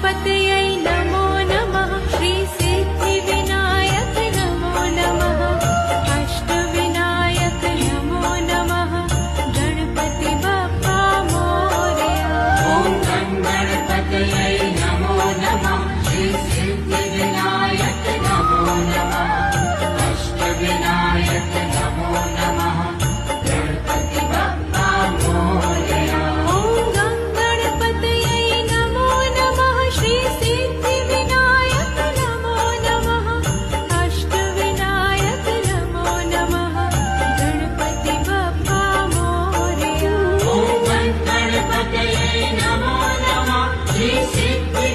गणपतये नमो नमः। श्री सिद्धिविनायक नमो नमः। अष्टविनायक नमो नमः। गणपति बप्पा मोरया। ॐ गणपतये नमो नमः। श्री सिद्धिविनायक नमो नमः। अष्टविनायक नमो नमः। गणपति बप्पा मोरया। ॐ गणपतये नमो नमः। श्री सिद्धिविनायक नमो नमः। अष्टविनायक नमो नमः। गणपति बप्पा मोरया। ॐ गणपतये नमो नमः। श्री सिद्धि